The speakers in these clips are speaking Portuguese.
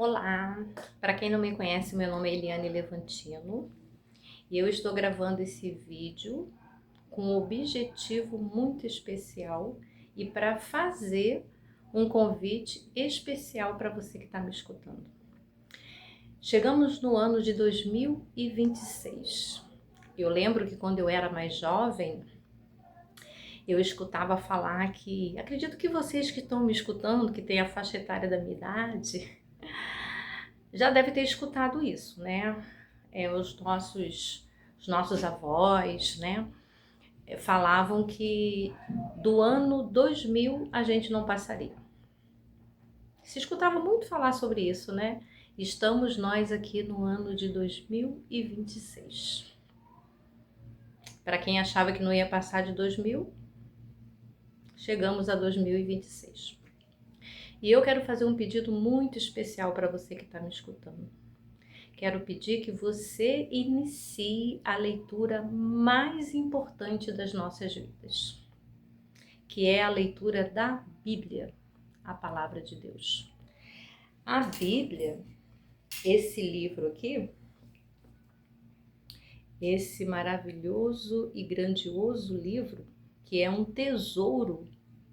Olá, para quem não me conhece, meu nome é Eliane Levantino e eu estou gravando esse vídeo com um objetivo muito especial e para fazer um convite especial para você que está me escutando. Chegamos no ano de 2026. Eu lembro que quando eu era mais jovem, eu escutava falar que, acredito que vocês que estão me escutando, que têm a faixa etária da minha idade, já deve ter escutado isso, né? Os nossos avós, né? Falavam que do ano 2000 a gente não passaria. Se escutava muito falar sobre isso, né? Estamos nós aqui no ano de 2026. Para quem achava que não ia passar de 2000, chegamos a 2026. E eu quero fazer um pedido muito especial para você que está me escutando. Quero pedir que você inicie a leitura mais importante das nossas vidas, que é a leitura da Bíblia, a palavra de Deus. A Bíblia, esse livro aqui, esse maravilhoso e grandioso livro, que é um tesouro,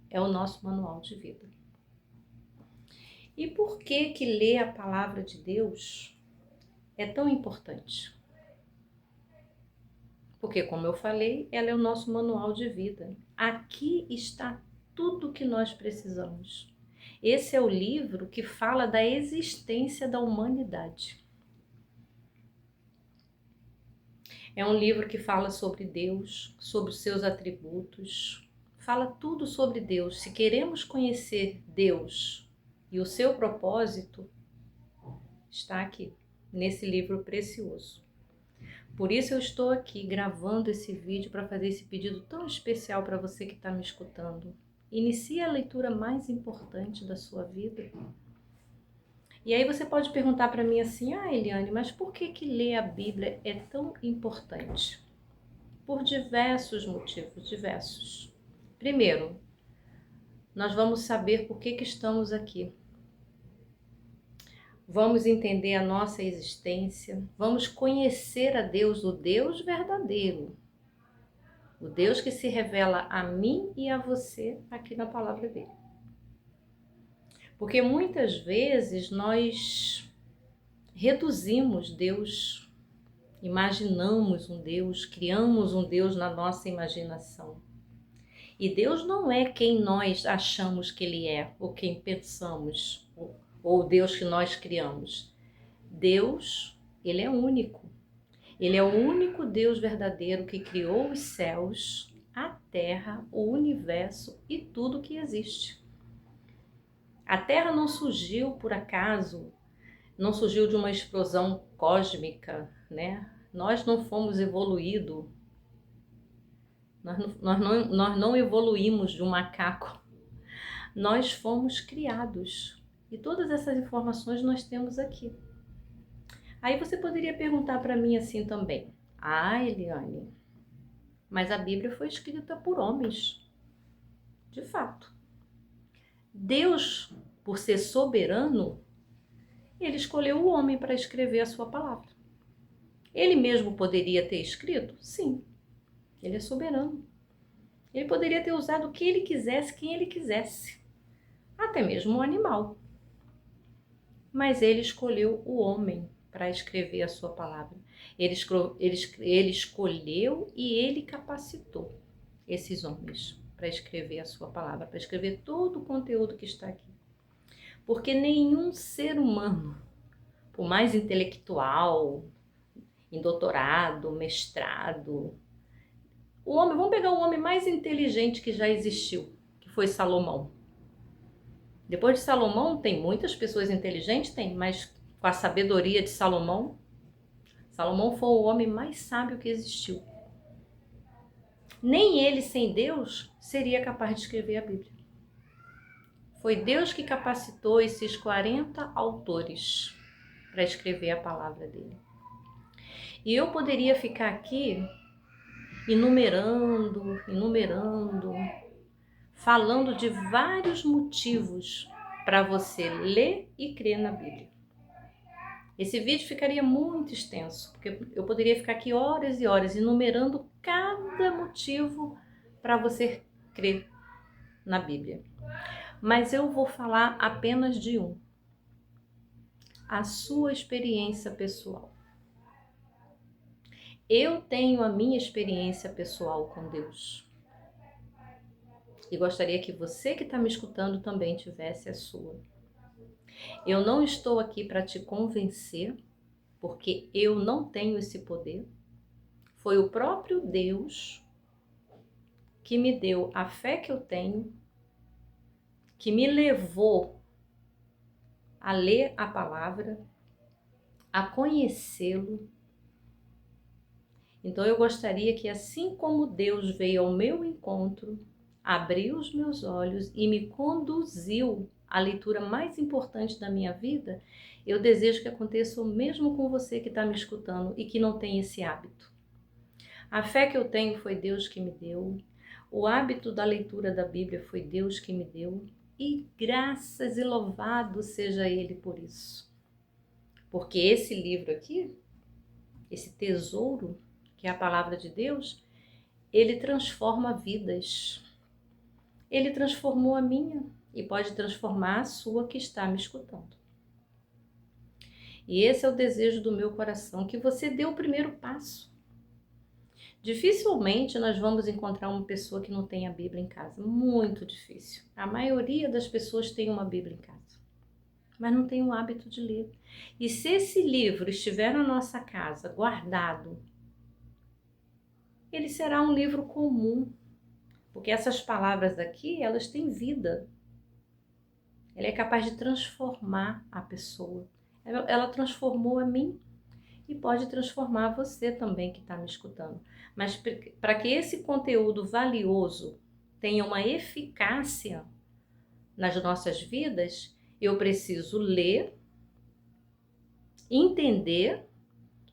é o nosso manual de vida. E por que ler a palavra de Deus é tão importante? Porque, como eu falei, ela é o nosso manual de vida. Aqui está tudo o que nós precisamos. Esse é o livro que fala da existência da humanidade. É um livro que fala sobre Deus, sobre os seus atributos, fala tudo sobre Deus. Se queremos conhecer Deus e o seu propósito, está aqui, nesse livro precioso. Por isso eu estou aqui gravando esse vídeo para fazer esse pedido tão especial para você que está me escutando. Inicie a leitura mais importante da sua vida. E aí você pode perguntar para mim assim, Eliane, mas por que ler a Bíblia é tão importante? Por diversos motivos, diversos. Primeiro, nós vamos saber por que estamos aqui. Vamos entender a nossa existência, vamos conhecer a Deus, o Deus verdadeiro, o Deus que se revela a mim e a você aqui na palavra dele. Porque muitas vezes nós reduzimos Deus, imaginamos um Deus, criamos um Deus na nossa imaginação. E Deus não é quem nós achamos que Ele é, ou quem pensamos, ou o Deus que nós criamos. Deus, Ele é único. Ele é o único Deus verdadeiro que criou os céus, a terra, o universo e tudo que existe. A terra não surgiu por acaso, não surgiu de uma explosão cósmica, né? Nós não fomos evoluídos, nós não evoluímos de um macaco, nós fomos criados. E todas essas informações nós temos aqui. Aí você poderia perguntar para mim assim também, Eliane, mas a Bíblia foi escrita por homens. De fato. Deus, por ser soberano, ele escolheu o homem para escrever a sua palavra. Ele mesmo poderia ter escrito? Sim. Ele é soberano. Ele poderia ter usado o que ele quisesse, quem ele quisesse. Até mesmo o animal. Mas ele escolheu o homem para escrever a sua palavra. Ele escolheu e ele capacitou esses homens para escrever a sua palavra, para escrever todo o conteúdo que está aqui. Porque nenhum ser humano, por mais intelectual, em doutorado, mestrado, vamos pegar o homem mais inteligente que já existiu, que foi Salomão. Depois de Salomão, tem muitas pessoas inteligentes, mas com a sabedoria de Salomão, Salomão foi o homem mais sábio que existiu. Nem ele, sem Deus, seria capaz de escrever a Bíblia. Foi Deus que capacitou esses 40 autores para escrever a palavra dele. E eu poderia ficar aqui enumerando, falando de vários motivos para você ler e crer na Bíblia. Esse vídeo ficaria muito extenso, porque eu poderia ficar aqui horas e horas enumerando cada motivo para você crer na Bíblia. Mas eu vou falar apenas de um: a sua experiência pessoal. Eu tenho a minha experiência pessoal com Deus. E gostaria que você que está me escutando também tivesse a sua. Eu não estou aqui para te convencer, porque eu não tenho esse poder. Foi o próprio Deus que me deu a fé que eu tenho, que me levou a ler a palavra, a conhecê-lo. Então eu gostaria que, assim como Deus veio ao meu encontro, abriu os meus olhos e me conduziu à leitura mais importante da minha vida, eu desejo que aconteça o mesmo com você que está me escutando e que não tem esse hábito. A fé que eu tenho foi Deus que me deu, o hábito da leitura da Bíblia foi Deus que me deu, e graças e louvado seja Ele por isso. Porque esse livro aqui, esse tesouro, que é a palavra de Deus, ele transforma vidas. Ele transformou a minha e pode transformar a sua que está me escutando. E esse é o desejo do meu coração, que você dê o primeiro passo. Dificilmente nós vamos encontrar uma pessoa que não tenha a Bíblia em casa. Muito difícil. A maioria das pessoas tem uma Bíblia em casa, mas não tem o hábito de ler. E se esse livro estiver na nossa casa, guardado, ele será um livro comum, porque essas palavras aqui, elas têm vida. Ela é capaz de transformar a pessoa. Ela transformou a mim e pode transformar você também que está me escutando. Mas para que esse conteúdo valioso tenha uma eficácia nas nossas vidas, eu preciso ler, entender,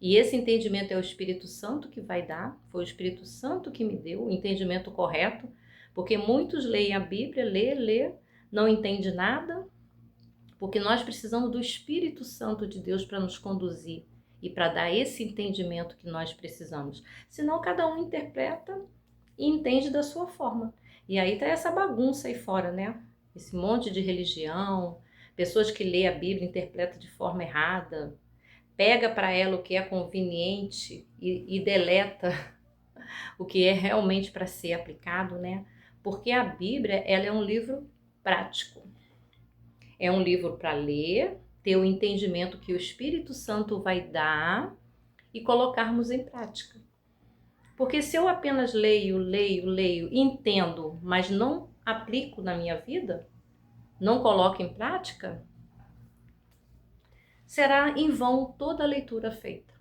e esse entendimento é o Espírito Santo que vai dar, foi o Espírito Santo que me deu o entendimento correto, porque muitos leem a Bíblia, lê, não entende nada, porque nós precisamos do Espírito Santo de Deus para nos conduzir e para dar esse entendimento que nós precisamos. Senão cada um interpreta e entende da sua forma. E aí tá essa bagunça aí fora, né? Esse monte de religião, pessoas que lêem a Bíblia e interpretam de forma errada, pega para ela o que é conveniente e deleta o que é realmente para ser aplicado, né? Porque a Bíblia, ela é um livro prático. É um livro para ler, ter o entendimento que o Espírito Santo vai dar e colocarmos em prática. Porque se eu apenas leio, entendo, mas não aplico na minha vida, não coloco em prática, será em vão toda a leitura feita.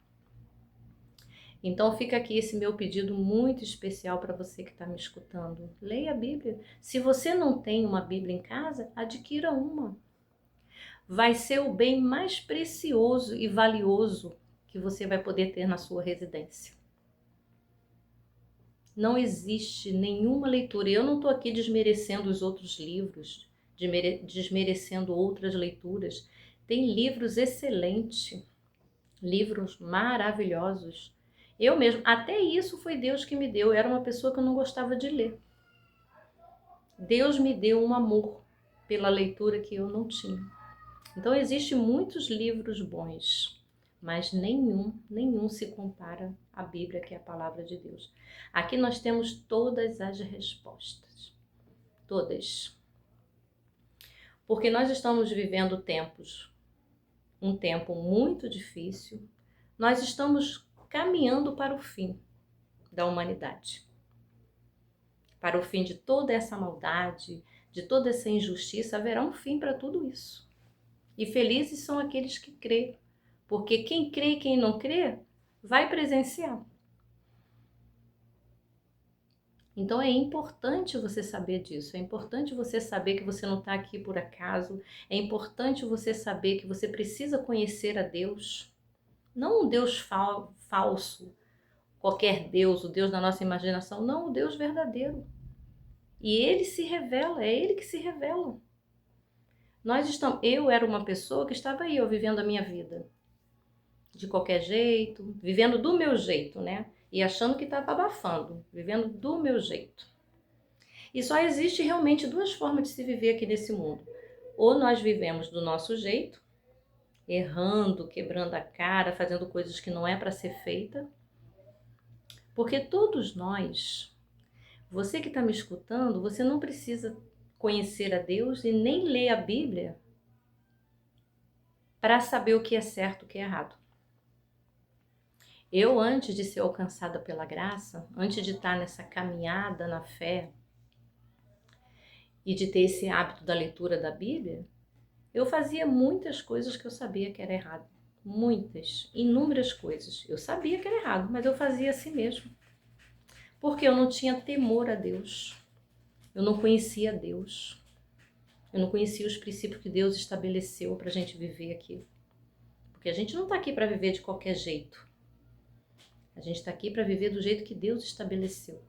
Então fica aqui esse meu pedido muito especial para você que está me escutando. Leia a Bíblia. Se você não tem uma Bíblia em casa, adquira uma. Vai ser o bem mais precioso e valioso que você vai poder ter na sua residência. Não existe nenhuma leitura, e eu não estou aqui desmerecendo os outros livros, desmerecendo outras leituras. Tem livros excelentes, livros maravilhosos. Eu mesmo, até isso foi Deus que me deu. Eu era uma pessoa que eu não gostava de ler. Deus me deu um amor pela leitura que eu não tinha. Então existem muitos livros bons, mas nenhum se compara à Bíblia, que é a palavra de Deus. Aqui nós temos todas as respostas. Todas. Porque nós estamos vivendo um tempo muito difícil. Nós estamos caminhando para o fim da humanidade. Para o fim de toda essa maldade, de toda essa injustiça, haverá um fim para tudo isso. E felizes são aqueles que crêem, porque quem crê e quem não crê vai presenciar. Então é importante você saber disso, é importante você saber que você não está aqui por acaso, é importante você saber que você precisa conhecer a Deus, não um Deus falso, qualquer Deus, o Deus da nossa imaginação, não, o Deus verdadeiro. E Ele se revela, é Ele que se revela. Eu era uma pessoa que estava aí, vivendo a minha vida. de qualquer jeito, vivendo do meu jeito, né? E achando que estava abafando, vivendo do meu jeito. E só existe realmente duas formas de se viver aqui nesse mundo. Ou nós vivemos do nosso jeito, errando, quebrando a cara, fazendo coisas que não é para ser feita. Porque todos nós, você que está me escutando, você não precisa conhecer a Deus e nem ler a Bíblia para saber o que é certo e o que é errado. Eu, antes de ser alcançada pela graça, antes de estar nessa caminhada na fé e de ter esse hábito da leitura da Bíblia, eu fazia muitas coisas que eu sabia que era errado. Muitas, inúmeras coisas. Eu sabia que era errado, mas eu fazia assim mesmo. Porque eu não tinha temor a Deus. Eu não conhecia Deus. Eu não conhecia os princípios que Deus estabeleceu para a gente viver aqui. Porque a gente não está aqui para viver de qualquer jeito. A gente está aqui para viver do jeito que Deus estabeleceu.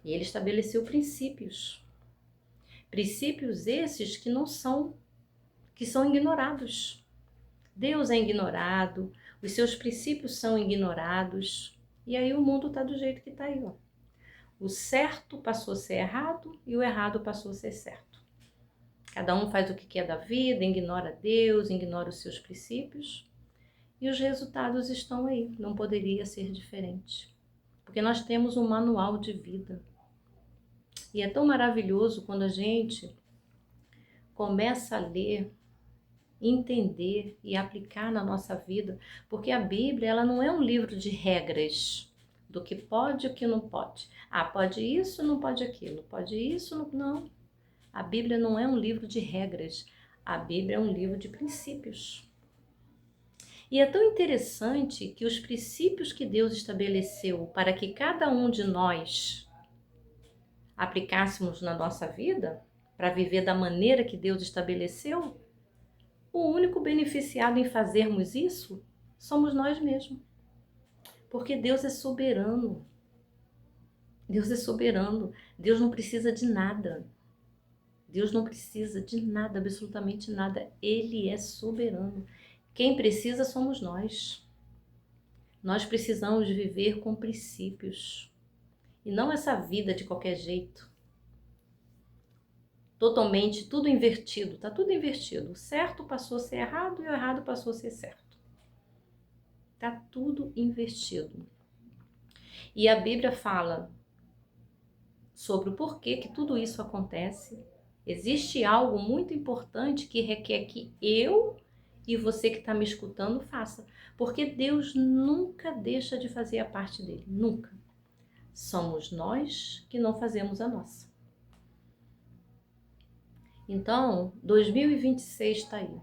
E Ele estabeleceu princípios. Princípios esses que não são, que são ignorados. Deus é ignorado, os seus princípios são ignorados. E aí o mundo está do jeito que está aí, ó. O certo passou a ser errado e o errado passou a ser certo. Cada um faz o que quer da vida, ignora Deus, ignora os seus princípios. E os resultados estão aí, não poderia ser diferente. Porque nós temos um manual de vida. E é tão maravilhoso quando a gente começa a ler, entender e aplicar na nossa vida, porque a Bíblia, ela não é um livro de regras do que pode e o que não pode. Ah, pode isso, não pode aquilo, pode isso, não. A Bíblia não é um livro de regras, a Bíblia é um livro de princípios. E é tão interessante que os princípios que Deus estabeleceu para que cada um de nós aplicássemos na nossa vida, para viver da maneira que Deus estabeleceu, o único beneficiado em fazermos isso somos nós mesmos. Porque Deus é soberano. Deus é soberano. Deus não precisa de nada. Deus não precisa de nada, absolutamente nada. Ele é soberano. Quem precisa somos nós. Nós precisamos viver com princípios. E não essa vida de qualquer jeito. Totalmente, tudo invertido. Tá tudo invertido. O certo passou a ser errado e o errado passou a ser certo. Tá tudo invertido. E a Bíblia fala sobre o porquê que tudo isso acontece. Existe algo muito importante que requer que eu e você que está me escutando faça. Porque Deus nunca deixa de fazer a parte dele. Nunca. Somos nós que não fazemos a nossa. Então, 2026 está aí.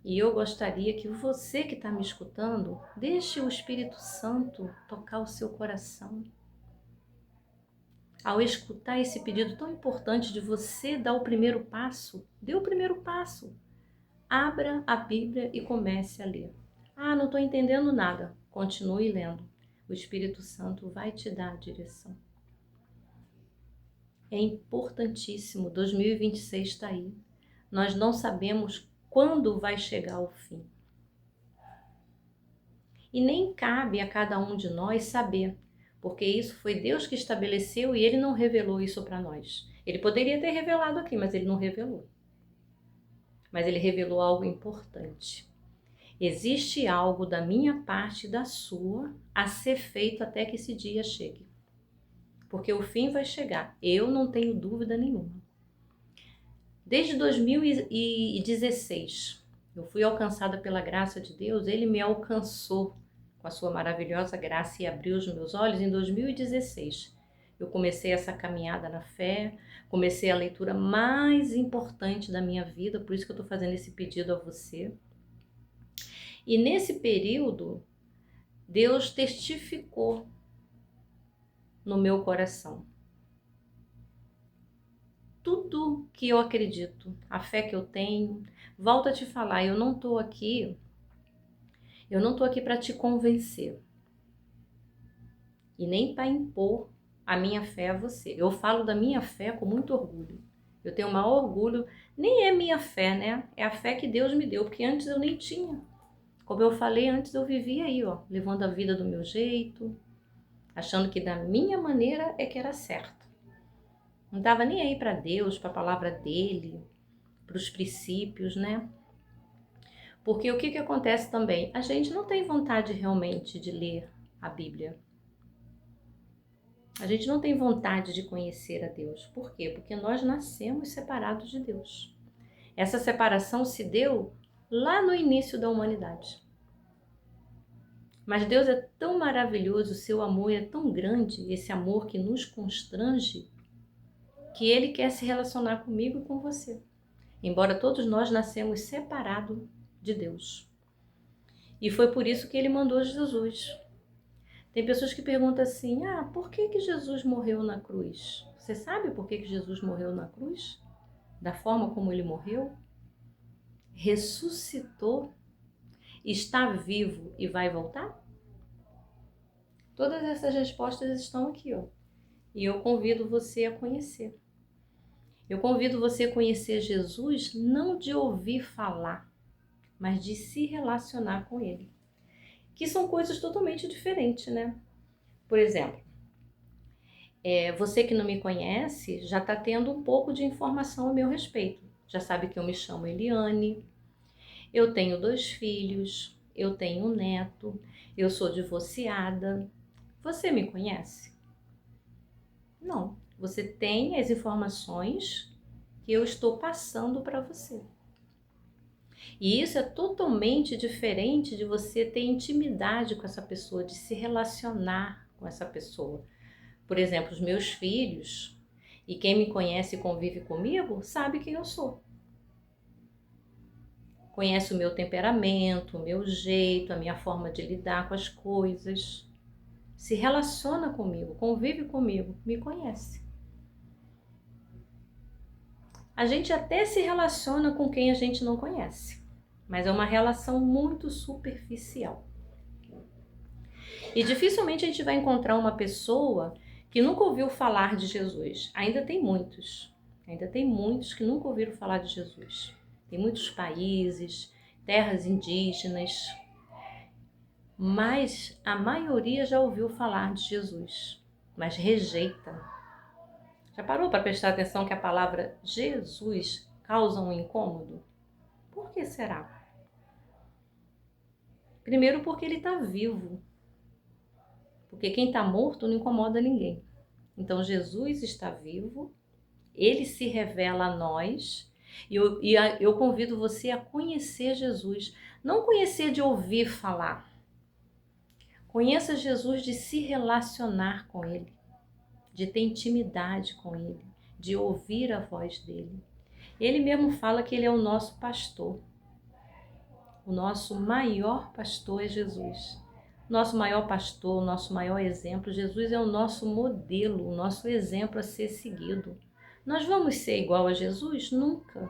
E eu gostaria que você que está me escutando, deixe o Espírito Santo tocar o seu coração. Ao escutar esse pedido tão importante de você dar o primeiro passo, dê o primeiro passo. Abra a Bíblia e comece a ler. Ah, não estou entendendo nada. Continue lendo. O Espírito Santo vai te dar a direção. É importantíssimo. 2026 está aí. Nós não sabemos quando vai chegar o fim. E nem cabe a cada um de nós saber, porque isso foi Deus que estabeleceu e Ele não revelou isso para nós. Ele poderia ter revelado aqui, mas Ele não revelou. Mas Ele revelou algo importante. Existe algo da minha parte e da sua a ser feito até que esse dia chegue. Porque o fim vai chegar, eu não tenho dúvida nenhuma. Desde 2016, eu fui alcançada pela graça de Deus, Ele me alcançou com a sua maravilhosa graça e abriu os meus olhos em 2016. Eu comecei essa caminhada na fé, comecei a leitura mais importante da minha vida, por isso que eu estou fazendo esse pedido a você. E nesse período, Deus testificou no meu coração. Tudo que eu acredito, a fé que eu tenho, volto a te falar, eu não estou aqui para te convencer e nem para impor a minha fé a você. Eu falo da minha fé com muito orgulho. Eu tenho o maior orgulho, nem é minha fé, né? É a fé que Deus me deu, porque antes eu nem tinha. Como eu falei antes, eu vivia aí, ó, levando a vida do meu jeito, achando que da minha maneira é que era certo. Não estava nem aí para Deus, para a palavra dele, para os princípios, né? Porque o que acontece também? A gente não tem vontade realmente de ler a Bíblia. A gente não tem vontade de conhecer a Deus. Por quê? Porque nós nascemos separados de Deus. Essa separação se deu lá no início da humanidade. Mas Deus é tão maravilhoso, o seu amor é tão grande, esse amor que nos constrange, que Ele quer se relacionar comigo e com você. Embora todos nós nascemos separados de Deus. E foi por isso que Ele mandou Jesus. Tem pessoas que perguntam assim, por que Jesus morreu na cruz? Você sabe por que Jesus morreu na cruz? Da forma como Ele morreu? Ressuscitou? Está vivo e vai voltar? Todas essas respostas estão aqui, ó. E eu convido você a conhecer. Eu convido você a conhecer Jesus não de ouvir falar, mas de se relacionar com Ele. Que são coisas totalmente diferentes, né? Por exemplo, você que não me conhece já está tendo um pouco de informação a meu respeito. Já sabe que eu me chamo Eliane, eu tenho 2 filhos, eu tenho um neto, eu sou divorciada. Você me conhece? Não. Você tem as informações que eu estou passando para você. E isso é totalmente diferente de você ter intimidade com essa pessoa, de se relacionar com essa pessoa. Por exemplo, os meus filhos, e quem me conhece e convive comigo, sabe quem eu sou. Conhece o meu temperamento, o meu jeito, a minha forma de lidar com as coisas. Se relaciona comigo, convive comigo, me conhece. A gente até se relaciona com quem a gente não conhece, mas é uma relação muito superficial. E dificilmente a gente vai encontrar uma pessoa que nunca ouviu falar de Jesus. Ainda tem muitos que nunca ouviram falar de Jesus. Tem muitos países, terras indígenas, mas a maioria já ouviu falar de Jesus, mas rejeita. Já parou para prestar atenção que a palavra Jesus causa um incômodo? Por que será? Primeiro porque ele está vivo. Porque quem está morto não incomoda ninguém. Então Jesus está vivo, ele se revela a nós e eu convido você a conhecer Jesus. Não conhecer de ouvir falar. Conheça Jesus de se relacionar com ele, de ter intimidade com ele, de ouvir a voz dele. Ele mesmo fala que ele é o nosso pastor. O nosso maior pastor é Jesus. Nosso maior pastor, nosso maior exemplo. Jesus é o nosso modelo, o nosso exemplo a ser seguido. Nós vamos ser igual a Jesus? Nunca.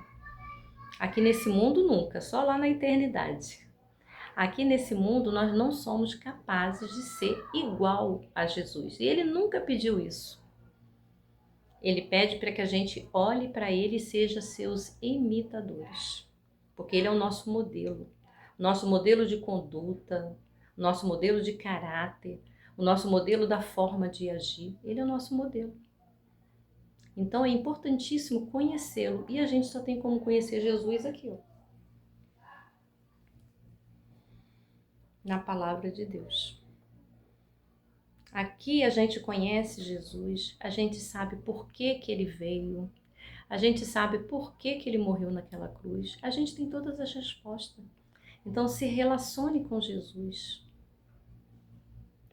Aqui nesse mundo, nunca. Só lá na eternidade. Aqui nesse mundo, nós não somos capazes de ser igual a Jesus. E Ele nunca pediu isso. Ele pede para que a gente olhe para Ele e seja seus imitadores. Porque Ele é o nosso modelo. Nosso modelo de conduta, nosso modelo de caráter, o nosso modelo da forma de agir. Ele é o nosso modelo. Então é importantíssimo conhecê-lo e a gente só tem como conhecer Jesus aqui, ó, na palavra de Deus. Aqui a gente conhece Jesus, a gente sabe por que que ele veio, a gente sabe por que que ele morreu naquela cruz, a gente tem todas as respostas. Então se relacione com Jesus,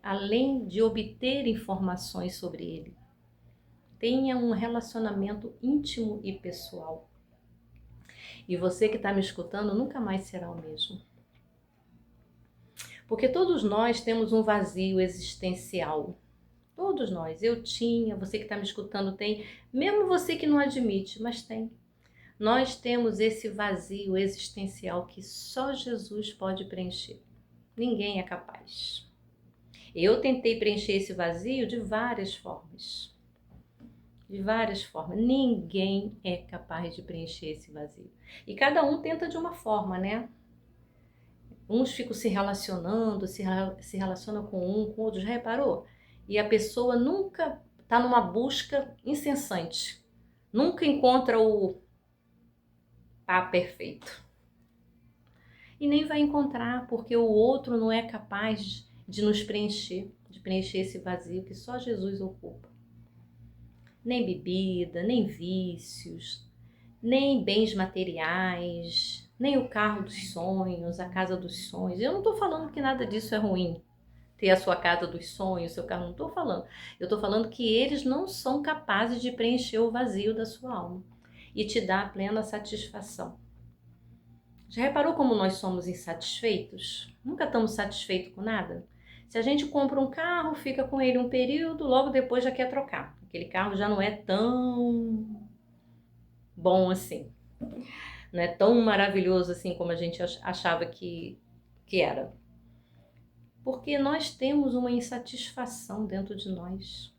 além de obter informações sobre ele. Tenha um relacionamento íntimo e pessoal. E você que está me escutando nunca mais será o mesmo. Porque todos nós temos um vazio existencial. Todos nós. Eu tinha, você que está me escutando tem, mesmo você que não admite, mas tem. Nós temos esse vazio existencial que só Jesus pode preencher. Ninguém é capaz. Eu tentei preencher esse vazio de várias formas. De várias formas. Ninguém é capaz de preencher esse vazio. E cada um tenta de uma forma, né? Uns ficam se relacionando, se relacionam com outros, já reparou? E a pessoa nunca está numa busca incessante, nunca encontra o par perfeito. E nem vai encontrar, porque o outro não é capaz de nos preencher, de preencher esse vazio que só Jesus ocupa. Nem bebida, nem vícios, nem bens materiais, nem o carro dos sonhos, a casa dos sonhos. Eu não estou falando que nada disso é ruim, ter a sua casa dos sonhos, seu carro, não estou falando. Eu estou falando que eles não são capazes de preencher o vazio da sua alma e te dar plena satisfação. Já reparou como nós somos insatisfeitos? Nunca estamos satisfeitos com nada? Se a gente compra um carro, fica com ele um período, logo depois já quer trocar. Aquele carro já não é tão bom assim. Não é tão maravilhoso assim como a gente achava que era. Porque nós temos uma insatisfação dentro de nós.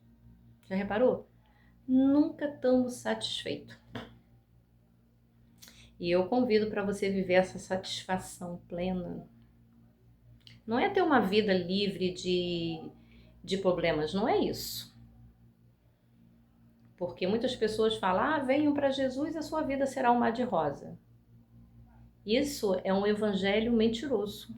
Já reparou? Nunca estamos satisfeitos. E eu convido para você viver essa satisfação plena. Não é ter uma vida livre de problemas, não é isso. Porque muitas pessoas falam, venham para Jesus e a sua vida será um mar de rosa. Isso é um evangelho mentiroso.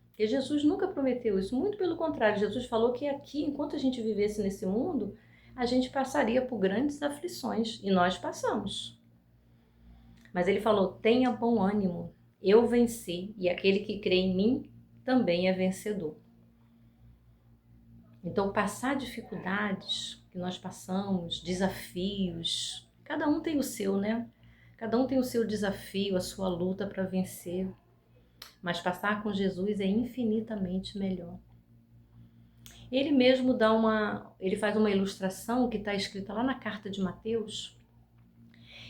Porque Jesus nunca prometeu isso, muito pelo contrário, Jesus falou que aqui, enquanto a gente vivesse nesse mundo, a gente passaria por grandes aflições, e nós passamos. Mas ele falou, tenha bom ânimo, eu venci, e aquele que crê em mim também é vencedor. Então, passar dificuldades que nós passamos, desafios, cada um tem o seu, né? Cada um tem o seu desafio, a sua luta para vencer. Mas passar com Jesus é infinitamente melhor. Ele mesmo ele faz uma ilustração que está escrita lá na carta de Mateus.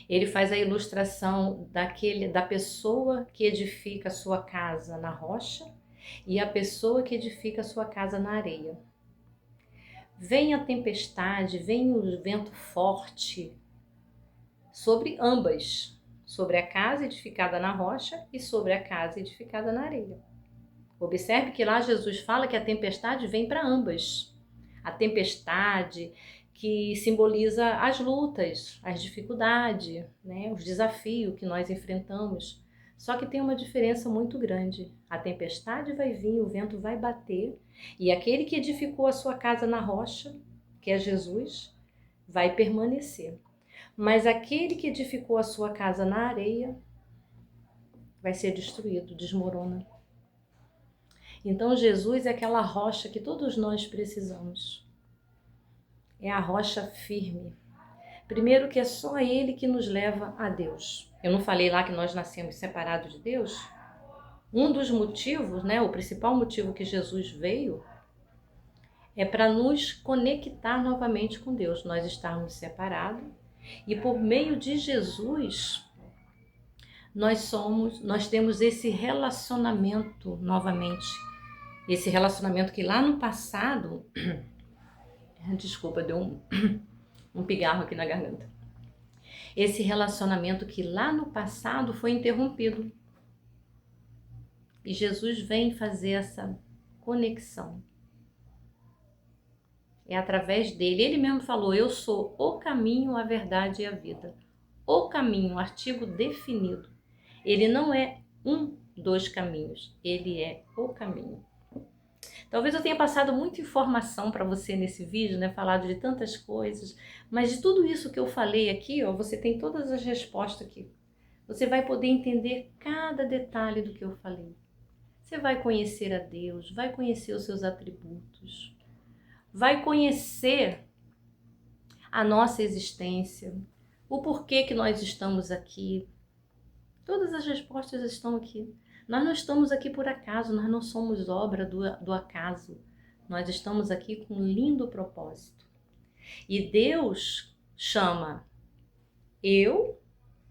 Ele faz a ilustração da pessoa que edifica a sua casa na rocha e a pessoa que edifica a sua casa na areia. Vem a tempestade, vem o vento forte sobre ambas, sobre a casa edificada na rocha e sobre a casa edificada na areia. Observe que lá Jesus fala que a tempestade vem para ambas. A tempestade que simboliza as lutas, as dificuldades, né? Os desafios que nós enfrentamos. Só que tem uma diferença muito grande. A tempestade vai vir, o vento vai bater, e aquele que edificou a sua casa na rocha, que é Jesus, vai permanecer. Mas aquele que edificou a sua casa na areia vai ser destruído, desmorona. Então Jesus é aquela rocha que todos nós precisamos. É a rocha firme. Primeiro que é só Ele que nos leva a Deus. Eu não falei lá que nós nascemos separados de Deus? Um dos motivos, né, o principal motivo que Jesus veio é para nos conectar novamente com Deus. Nós estamos separados e por meio de Jesus nós temos esse relacionamento novamente. Esse relacionamento que lá no passado, desculpa, deu um pigarro aqui na garganta. Esse relacionamento que lá no passado foi interrompido. E Jesus vem fazer essa conexão. É através dele. Ele mesmo falou, eu sou o caminho, a verdade e a vida. O caminho, artigo definido. Ele não é um dos caminhos, ele é o caminho. Talvez eu tenha passado muita informação para você nesse vídeo, né? Falado de tantas coisas, mas de tudo isso que eu falei aqui, ó, você tem todas as respostas aqui. Você vai poder entender cada detalhe do que eu falei. Você vai conhecer a Deus, vai conhecer os seus atributos, vai conhecer a nossa existência, o porquê que nós estamos aqui. Todas as respostas estão aqui. Nós não estamos aqui por acaso, nós não somos obra do acaso. Nós estamos aqui com um lindo propósito. E Deus chama eu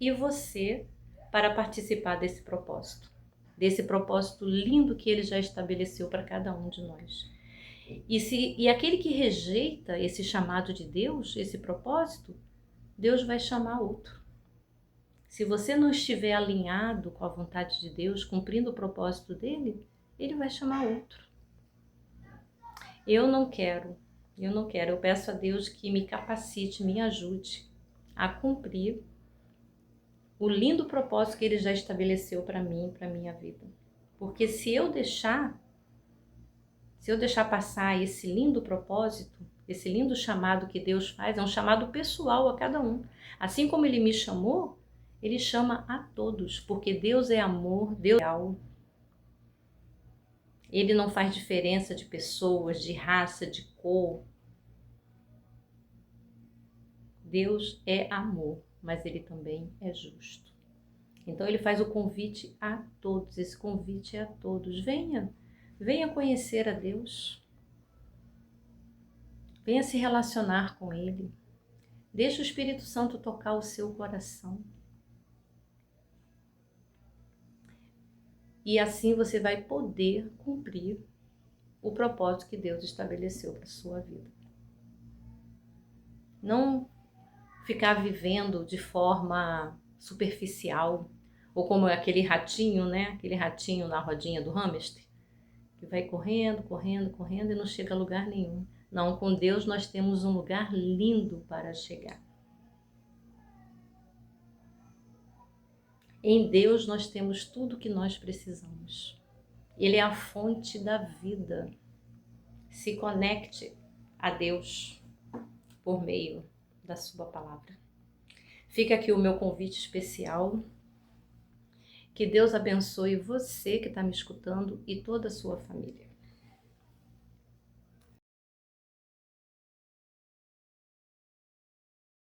e você para participar desse propósito lindo que Ele já estabeleceu para cada um de nós. E aquele que rejeita esse chamado de Deus, esse propósito, Deus vai chamar outro. Se você não estiver alinhado com a vontade de Deus, cumprindo o propósito dele, ele vai chamar outro. Eu não quero. Eu peço a Deus que me capacite, me ajude a cumprir o lindo propósito que ele já estabeleceu para mim, para minha vida. Porque se eu deixar passar esse lindo propósito, esse lindo chamado que Deus faz, é um chamado pessoal a cada um. Assim como ele me chamou, ele chama a todos, porque Deus é amor, Deus é real. Ele não faz diferença de pessoas, de raça, de cor. Deus é amor, mas ele também é justo. Então ele faz o convite a todos, esse convite é a todos. Venha conhecer a Deus. Venha se relacionar com ele. Deixa o Espírito Santo tocar o seu coração. E assim você vai poder cumprir o propósito que Deus estabeleceu para a sua vida. Não ficar vivendo de forma superficial, ou como aquele ratinho, né? Aquele ratinho na rodinha do hamster, que vai correndo, correndo, correndo e não chega a lugar nenhum. Não, com Deus nós temos um lugar lindo para chegar. Em Deus nós temos tudo o que nós precisamos. Ele é a fonte da vida. Se conecte a Deus por meio da sua palavra. Fica aqui o meu convite especial. Que Deus abençoe você que está me escutando e toda a sua família.